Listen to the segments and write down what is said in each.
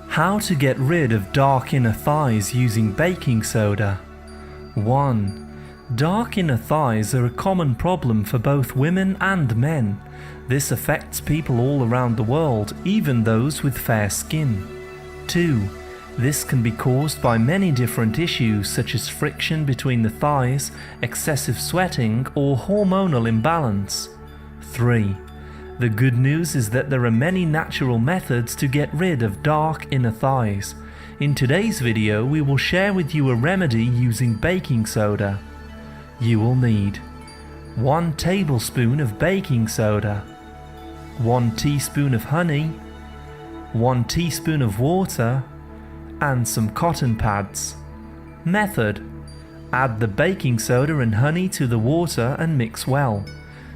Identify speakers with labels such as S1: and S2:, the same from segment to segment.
S1: How to get rid of dark inner thighs using baking soda. 1. Dark inner thighs are a common problem for both women and men. This affects people all around the world, even those with fair skin. 2. This can be caused by many different issues such as friction between the thighs, excessive sweating, or hormonal imbalance. 3. The good news is that there are many natural methods to get rid of dark inner thighs. In today's video, we will share with you a remedy using baking soda. You will need 1 tablespoon of baking soda, 1 teaspoon of honey, 1 teaspoon of water, and some cotton pads. Method: add the baking soda and honey to the water and mix well.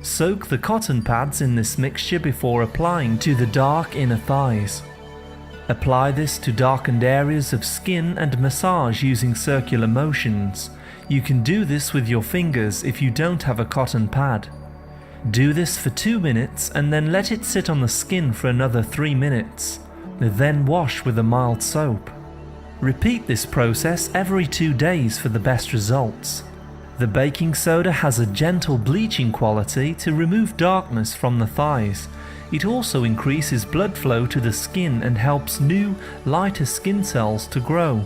S1: Soak the cotton pads in this mixture before applying to the dark inner thighs. Apply this to darkened areas of skin and massage using circular motions. You can do this with your fingers if you don't have a cotton pad. Do this for 2 minutes and then let it sit on the skin for another 3 minutes. Then wash with a mild soap. Repeat this process every 2 days for the best results. The baking soda has a gentle bleaching quality to remove darkness from the thighs. It also increases blood flow to the skin and helps new, lighter skin cells to grow.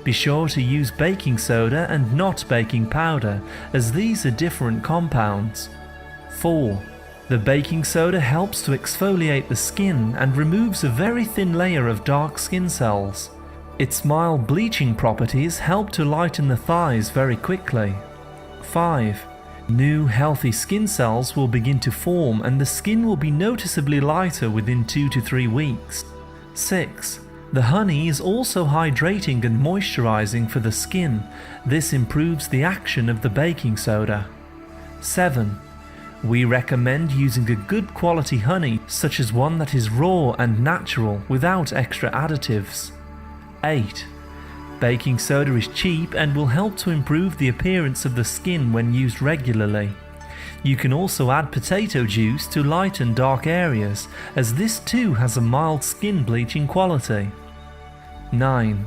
S1: Be sure to use baking soda and not baking powder, as these are different compounds. 4. The baking soda helps to exfoliate the skin and removes a very thin layer of dark skin cells. Its mild bleaching properties help to lighten the thighs very quickly. 5. New healthy skin cells will begin to form and the skin will be noticeably lighter within 2 to 3 weeks. 6. The honey is also hydrating and moisturising for the skin. This improves the action of the baking soda. 7. We recommend using a good quality honey, such as one that is raw and natural without extra additives. 8. Baking soda is cheap and will help to improve the appearance of the skin when used regularly. You can also add potato juice to lighten dark areas, as this too has a mild skin bleaching quality. 9.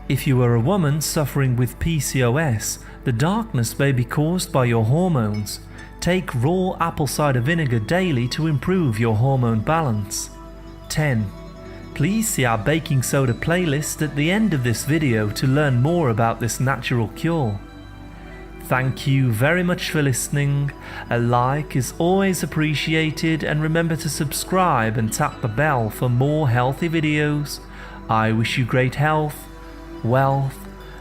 S1: If you are a woman suffering with PCOS, the darkness may be caused by your hormones. Take raw apple cider vinegar daily to improve your hormone balance. 10. Please see our baking soda playlist at the end of this video to learn more about this natural cure. Thank you very much for listening. A like is always appreciated, and remember to subscribe and tap the bell for more healthy videos. I wish you great health, wealth,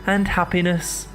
S1: and happiness.